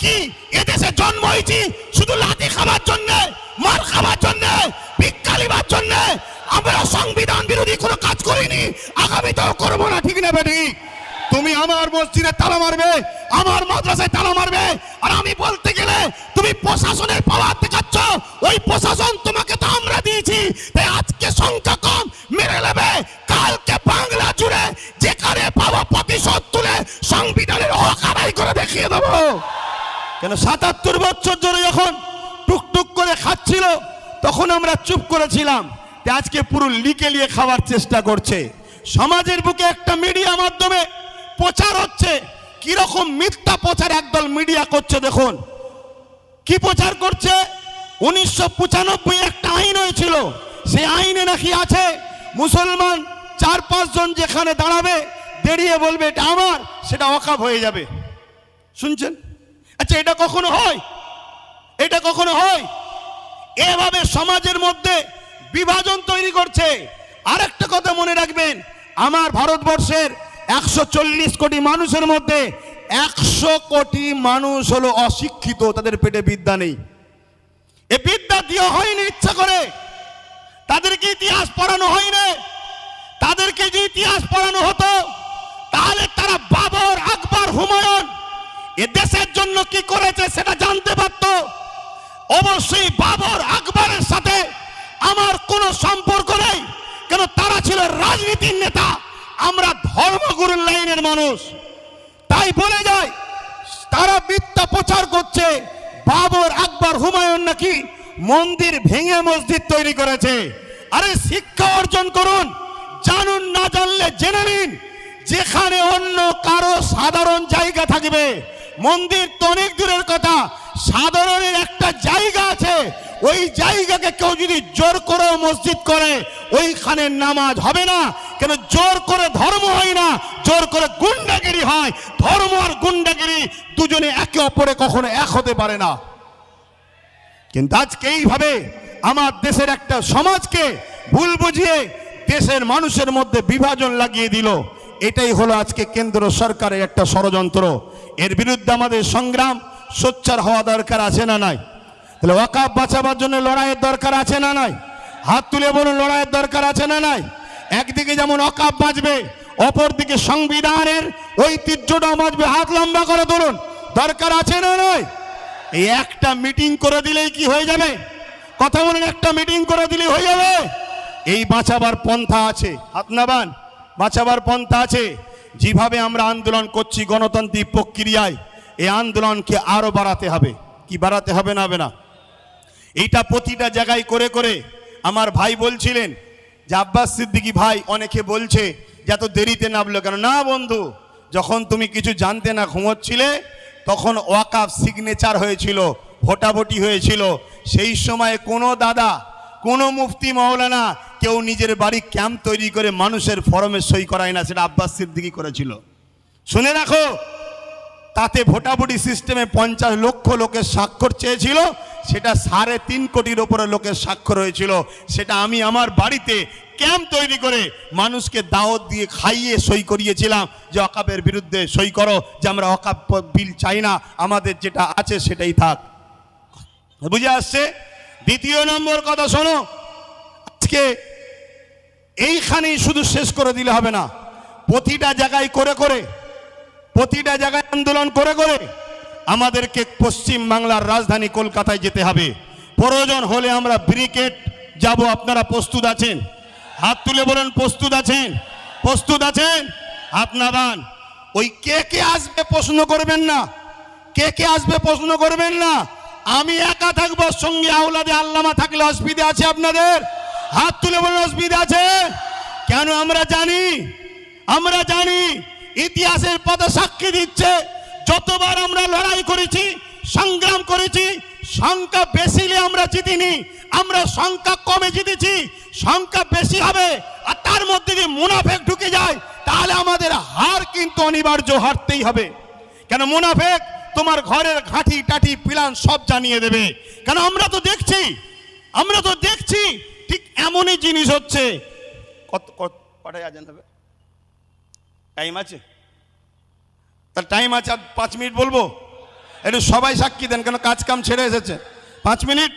কি এদেশে জন্ম হয়েছি শুধু লাঠি খাবার জন্য, মার খাবার জন্য, ভিক্ষা লিবার জন্য? আমরা সংবিধান বিরোধী কোনো কাজ করিনি, আগামীতেও করবো না, ঠিক না বেটি? তুমি আমার মসজিদে তালা মারবে, আমার মাদ্রাসায় তালা মারবে, আর আমি বলতে গেলে তুমি প্রশাসনের পাওয়ার দেখাচ্ছ। ওই প্রশাসন তোমাকে তো আমরা দিয়েছি, তাই আজকে সংখ্যা কম মেরে নেবে, কালকে বাংলা জুড়ে যেখানে পাওয়া প্রতিশোধ তুলে সংবিধানের হক আদায় করে দেখিয়ে দেবো। কেন ৭৭ বছর ধরে যখন টুকটুক করে খাচ্ছিল তখন আমরা চুপ করেছিলাম, আজকে পুরো লিকে লিয়ে খাওয়ার চেষ্টা করছে। সমাজের বুকে একটা মিডিয়া মাধ্যমে প্রচার হচ্ছে, কিরকম মিথ্যা প্রচার একদল মিডিয়া করছে। দেখুন কি প্রচার করছে। 1995 একটা আইন হয়েছিল, সেই আইনে নাকি আছে মুসলমান ৪-৫ জন যেখানে দাঁড়াবে দাঁড়িয়ে বলবে এটা আমার, সেটা ওয়াকফ হয়ে যাবে। শুনছেন? আচ্ছা এটা কখনো হয়? এটা কখনো হয়? এভাবে সমাজের মধ্যে বিভাজন তৈরি করছে। আরেকটা কথা মনে রাখবেন, আমার ভারতবর্ষের 140 কোটি মানুষের মধ্যে 100 কোটি মানুষ হলো অশিক্ষিত, তাদের পেটে বিদ্যা নেই। এ বিদ্যা দেওয়া হয়নি ইচ্ছা করে, তাদেরকে ইতিহাস পড়ানো হয়নি। তাদেরকে যে ইতিহাস পড়ানো হতো তাহলে তারা বাবর, আকবর, হুমায়ুন এ দেশের জন্য কি করেছে সেটা জানতে পারত। অবশ্যই বাবর, আকবরের সাথে আমার কোনো সম্পর্ক নেই, কেন তারা ছিল রাজনীতির নেতা, আমরা ধর্মগুরুর লাইনের মানুষ। তাই বলে যায় তারা মিথ্যা প্রচার করছে বাবর, আকবর, হুমায়ুন নাকি মন্দির ভেঙে মসজিদ তৈরি করেছে। আরে শিক্ষা অর্জন করুন, জানুন, না জানলে জেনে নিন। যেখানে অন্য কারো সাধারণ জায়গা থাকবে, মন্দির তো অনেক দূরের কথা, সাধারণের একটা জায়গা আছে, ওই জায়গাকে কেউ যদি জোর করে মসজিদ করে ওইখানে নামাজ হবে না। কেন? জোর করে ধর্ম হয় না, জোর করে গুন্ডাগিরি হয়। ধর্ম আর গুন্ডাগিরি দুজনে একে অপরে কখনো এক হতে পারে না। কিন্তু আজকে এইভাবে আমার দেশের একটা সমাজকে ভুল বুঝিয়ে দেশের মানুষের মধ্যে বিভাজন লাগিয়ে দিল। এটাই হলো আজকে কেন্দ্র সরকারের একটা ষড়যন্ত্র। এর বিরুদ্ধে আমাদের সংগ্রাম সোচ্চার হওয়া দরকার আছে না নাই? তাহলে ওয়াকফ বাঁচাবার জন্য লড়াইয়ের দরকার আছে না নাই? হাত তুলে বলুন, লড়াইয়ের দরকার আছে না নাই? একদিকে যেমন ওয়াকফ বাঁচবে, অপরদিকে সংবিধানের ঐতিহ্যটা বাঁচবে। হাত লম্বা করে ধরুন, দরকার আছে না নয়? এই একটা মিটিং করে দিলেই কি হয়ে যাবে? কথা বলেন, একটা মিটিং করে দিলেই হয়ে যাবে? এই বাঁচাবার পন্থা আছে, হাত নামান, বাঁচাবার পন্থা আছে। যেভাবে আমরা আন্দোলন করছি গণতান্ত্রিক প্রক্রিয়ায়, এই আন্দোলনকে আরো বাড়াতে হবে। কি বাড়াতে হবে না? হবে না? এইটা প্রতিটা জায়গায় করে করে আমার ভাই বলছিলেন যে আব্বাস সিদ্দিকী ভাই, অনেকে বলছে যে এত দেরিতে নামলো কেন? না বন্ধু, যখন তুমি কিছু জানতে না ঘুমোচ্ছিলে তখন ওয়াকফ সিগনেচার হয়েছিল, ভোটাভুটি হয়েছিল। সেই সময় কোনো দাদা, কোনো মুফতি মাওলানা কেউ নিজের বাড়ি ক্যাম্প তৈরি করে মানুষের ফরমে সই করায় না, সেটা আব্বাস সিদ্দিকী করেছিল। শুনে রাখো, তাতে ভোটাভুটি সিস্টেমে 50 লক্ষ লোকের স্বাক্ষর চেয়েছিল, সেটা 3.5 কোটির ওপরে লোকের স্বাক্ষর হয়েছিল। সেটা আমি আমার বাড়িতে ক্যাম্প তৈরি করে মানুষকে দাওয়াত দিয়ে খাইয়ে সই করিয়েছিলাম যে ওয়াকফের বিরুদ্ধে সই করো, যে আমরা ওয়াকফ বিল চাই না, আমাদের যেটা আছে সেটাই থাক। বুঝে আসছে? দ্বিতীয় নম্বর কথা শোনো, আজকে এইখানেই শুধু শেষ করে দিলে হবে না, প্রতিটা জায়গায় করে করে, প্রতিটা জায়গায় আন্দোলন করে করে আমাদেরকে পশ্চিম বাংলার রাজধানী কলকাতায় যেতে হবে। প্রয়োজন হলে আমরা ব্রিগেড যাব। আপনারা প্রস্তুত আছেন? হাত তুলে বলেন প্রস্তুত আছেন? প্রস্তুত আছেন? হাত নামান। ওই কে কে আসবে প্রশ্ন করবেন না, কে কে আসবে প্রশ্ন করবেন না। আমি একা থাকবো, সঙ্গে আওলাদে আল্লামা থাকলে অসুবিধা আছে আপনাদের? হাত তুলে বলেন অসুবিধা আছে? কেন? আমরা জানি ইতিহাসের পথে সাক্ষী দিচ্ছে, যতবার আমরা লড়াই করেছি, সংগ্রাম করেছি, সংখ্যা বেশি হলে আমরা জিতিনি, আমরা সংখ্যা কমে জিতেছি। সংখ্যা বেশি হবে আর তার মধ্যে যদি মুনাফেক ঢুকে যায় তাহলে আমাদের হার কিন্তু অনিবার্য, হারতেই হবে। কেন? মুনাফেক তোমার ঘরের ঘাঁটি টাটি প্ল্যান সব জানিয়ে দেবে। কেন? আমরা তো দেখছি ঠিক এমনই জিনিস হচ্ছে। কটায় আজান হবে? টাইম আছে? তার টাইম আছে, 5 মিনিট বলবো। একটু সবাই সাক্ষী দেন, কেন কাজ কাম ছেড়ে এসেছে। 5 মিনিট,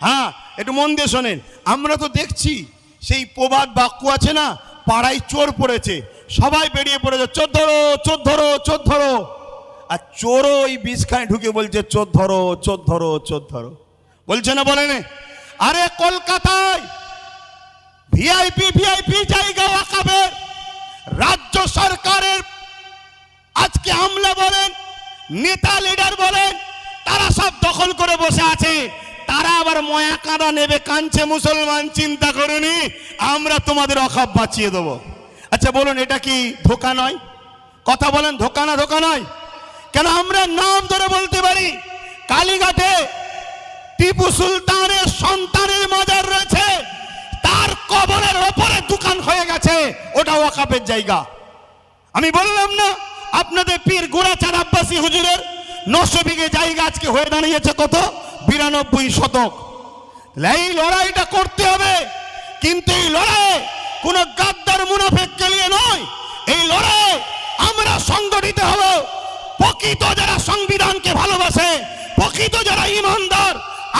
হ্যাঁ একটু মন দিয়ে শোনেন। আমরা তো দেখছি সেই প্রবাদ বাক্য আছে না, পাড়ায় চোর পড়েছে, সবাই বেরিয়ে পড়েছে, চোর ধরো চোর ধরো চোর ধরো। আর চোরও ওই বিষখানে ঢুকে বলছে চোর ধরো চোর ধরো চোর ধরো, বলছে না বলেন? আরে কলকাতায় ভিআইপি ভিআইপি জায়গা ওয়াকাফের রাজ্য সরকারের আজকে আমলা বলেন, নেতা লিডার বলেন, তারা সব দখল করে বসে আছে। তারা আবার ময়া কাঁদা নেবে, কাঁদছে মুসলমান, চিন্তা করুনি আমরা তোমাদের ওয়াকাফ বাঁচিয়ে দেবো। আচ্ছা বলুন, এটা কি ধোঁকা নয়? কথা বলেন, ধোঁকা না ধোঁকা নয়? কেন আমরা নাম ধরে বলতে পারি, কালীঘাটে টিপু সুলতানের সন্তানের মাজার রয়েছে, তার কবরের ওপরে দোকান হয়ে গেছে, ওটা ওয়াকাফের জায়গা। আমি বললাম না আপনাদের পীর গোড়াচাঁদ আব্বাসী হুজুরের 900 বিঘে জায়গা আজকে হয়ে দাঁড়িয়েছে কত? 92 শতক। এই লড়াইটা করতে হবে, কিন্তু এই লড়াই কোন গাদ্দার মুনাফিককে নিয়ে নয়। এই লড়াই আমরা সংগঠিত হব, প্রকৃত যারা সংবিধানকে ভালোবাসে, প্রকৃত যারা ইমানদার,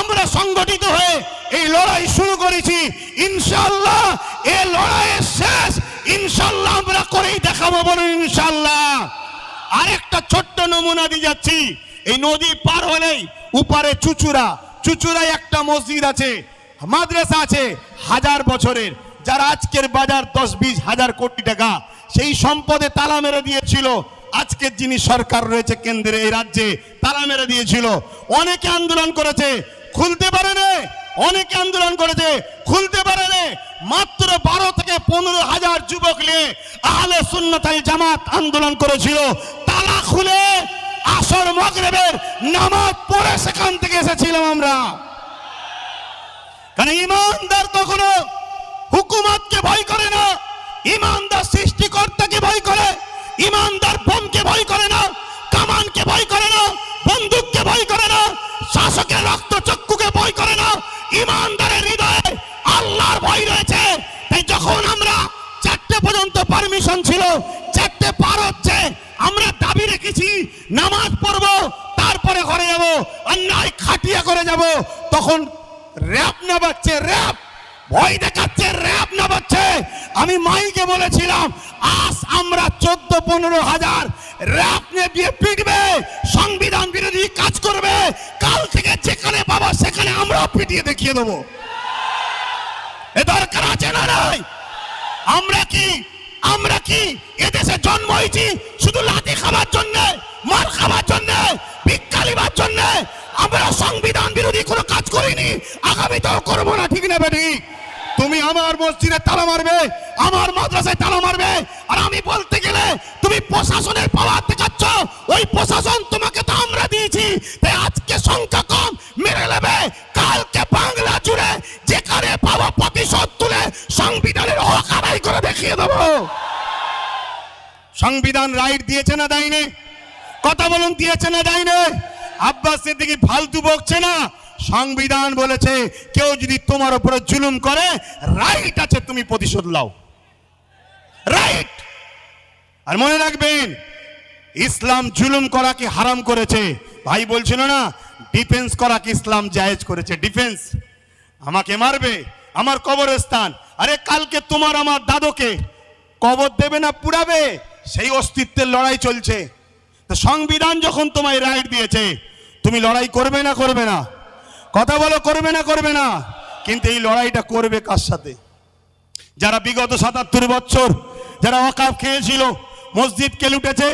আমরা সংগঠিত হয়ে এই লড়াই শুরু করেছি। ইনশাআল্লাহ এই লড়াইয়ের শেষ ইনশাআল্লাহ আমরা করেই দেখাবো, বলুন ইনশাআল্লাহ। আরেকটা ছোট্ট নমুনা দিয়ে যাচ্ছি। এই নদী পার হলেই উপারে চুচুড়ায় একটা মসজিদ আছে, মাদ্রাসা আছে 1000 বছরের, যারা আজকের বাজার 10-20 হাজার কোটি টাকা, সেই সম্পদে তালা মেরে দিয়েছিল আজকের যিনি সরকার রয়েছে কেন্দ্রে, এই রাজ্যে তালা মেরে দিয়েছিল। অনেকে আন্দোলন করেছে, খুলতে পারে না, অনেকে আন্দোলন করেছে, খুলতে পারে না। মাত্র 12 থেকে 15 হাজার যুবক নিয়ে আহলে সুন্নাত ওয়াল জামাত আন্দোলন করেছিল, তালা খুলে আসর মাগরিবের নামাজ পড়ে সেখান থেকে এসেছিলাম আমরা। কারণ ইমানদার কখনো হুকুমতকে ভয় করে না, ইমানদার সৃষ্টিকর্তাকে ভয় করে, ইমানদার বোমকে ভয় করে না, কামানকে ভয় করে না, বন্দুককে ভয় করে না, শাসকের রক্তচক্ষুকে ভয় করে না। ইমানদারের হৃদয়ে আল্লাহর ভয় রয়েছে। তাই যখন আমরা 4টে পর্যন্ত পারমিশন ছিল, 4টে পার হচ্ছে, আমরা দাবি রেখেছি নামাজ পড়বো, তারপরে ঘরে যাবো, অন্যায় খাটিয়া করে যাব। তখন র‍্যাব না বাজছে, র‍্যাব ভয় দেখাচ্ছে, র‍্যাব না বাজছে। আমি মাইকে বলেছিলাম আজ আমরা 14-15 হাজার র‍্যাব নিয়ে দিয়ে পিটবে, সংবিধান বিরোধী কাজ করবে, কাল থেকে যেখানে বাবা সেখানে আমরা পিটিয়ে দেখিয়ে দেবো। এ দরকার আছে না নাই? আমরা কি এদেশে জন্ম হয়েছি শুধু লাঠি খাবার জন্য, মার খাবার জন্য, ভিক্ষা লিবার জন্য? আমরা সংবিধান বিরোধী কোনো কাজ করিনি, আগামীতেও করবো না, ঠিক না বেটি? তুমি আমার মসজিদে তালা মারবে, আমার মাদ্রাসায় তালা মারবে, আর আমি বলতে গেলে তুমি প্রশাসনের পাওয়ার দেখাচ্ছ। ওই প্রশাসন তোমাকে তো আমরা দিয়েছি, তাই আজকে সংখ্যা কম মেরে নেবে, কালকে বাংলা জুড়ে যেখানে পাওয়া প্রতিশোধ তুলে সংবিধানের হক আদায় করে দেখিয়ে দেবো। সংবিধান রাইট দিয়েছে না দেয়নি? কথা বলুন, দিয়েছে না দেয়নি? আব্বাস সিদ্দিকী ফালতু বকছে না, সংবিধান বলেছে কেউ যদি তোমার উপরে জুলুম করে রাইট আছে তুমি প্রতিশোধ নাও, রাইট। আর মনে রাখবেন ইসলাম জুলুম করাকে হারাম করেছে। ভাই বলছিল না ডিফেন্স করাকে ইসলাম জায়েজ করেছে। ডিফেন্স, আমাকে মারবে, আমার কবরস্থান, আরে কালকে তোমার আমার দাদুকে কবর দেবে না পুড়াবে, সেই অস্তিত্বের লড়াই চলছে। তো সংবিধান যখন তোমায় রাইট দিয়েছে, তুমি লড়াই করবে না করবে না? কথা বলো, করবে না করবে না? কিন্তু এই লড়াইটা করবে কার সাথে? যারা বিগত 77 বছর যারা ওয়াকাফ খেয়েছিল, মসজিদকে লুটেছে,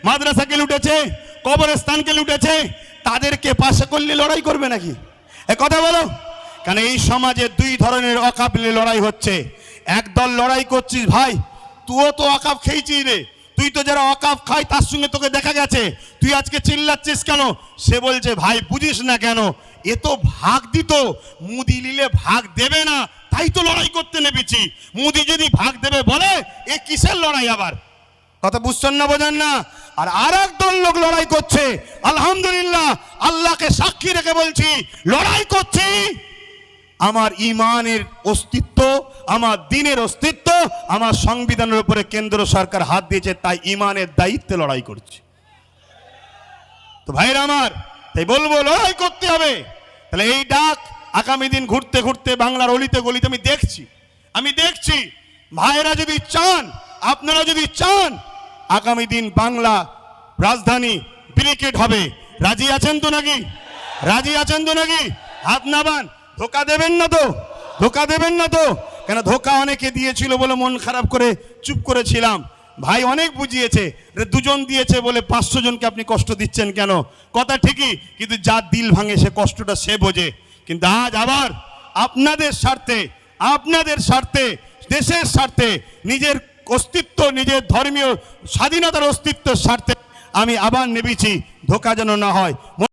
মাদ্রাসাকে লুটেছে, কবরস্থানকে লুটেছে, তাদেরকে পাশে করলে লড়াই করবে নাকি? এ কথা বলো। কারণ এই সমাজে 2 ধরনের ওয়াকাফ নিয়ে লড়াই হচ্ছে। একদল লড়াই করছিস, ভাই তুইও তো ওয়াকাফ খেয়েছিস রে, তুই তো যারা ওয়াকাফ খায় তার সঙ্গে তোকে দেখা গেছে, তুই আজকে চিল্লাচ্ছিস কেন? সে বলছে ভাই বুঝিস না কেন, এ তো ভাগ দিত, মুদি নিলে ভাগ দেবে না, তাই তো লড়াই করতে নেমেছি। মুদি যদি ভাগ দেবে বলে, এ কিসের লড়াই আবার? কথা বুঝছেন না, বোঝেন না? আর আরেক দল লোক লড়াই করছে, আলহামদুলিল্লাহ আল্লাহকে সাক্ষী রেখে বলছি, লড়াই করছি আমার ইমানের অস্তিত্ব, আমার দিনের অস্তিত্ব, আমার সংবিধানের উপরে কেন্দ্র সরকার হাত দিয়েছে, তাই ইমানের দায়িত্বে লড়াই করছি। তো ভাইরা আমার, তাই বলবো লড়াই করতে হবে। তাহলে এই ডাক আগামী দিন ঘুরতে ঘুরতে বাংলার অলিতে গলিতে আমি দেখছি ভাইরা যদি চান, আপনারা যদি চান, আগামী দিন বাংলা রাজধানী ব্রিকেট হবে। রাজি আছেন তো নাকি? রাজি আছেন তো নাকি? হাত নামান। ধোকা দেবেন না তো? ধোকা দেবেন না তো? কেন ধোকা অনেকে দিয়েছিল বলে মন খারাপ করে চুপ করেছিলাম। ভাই অনেক বুঝিয়েছে, দুজন দিয়েছে বলে 500 জনকে আপনি কষ্ট দিচ্ছেন কেন? কথা ঠিকই, কিন্তু যার দিল ভাঙে সে কষ্টটা সে বোঝে। কিন্তু আজ আবার আপনাদের স্বার্থে দেশের স্বার্থে, নিজের অস্তিত্ব, নিজের ধর্মীয় স্বাধীনতার অস্তিত্বের স্বার্থে আমি আবার নেমেছি। ধোকা যেন না হয়।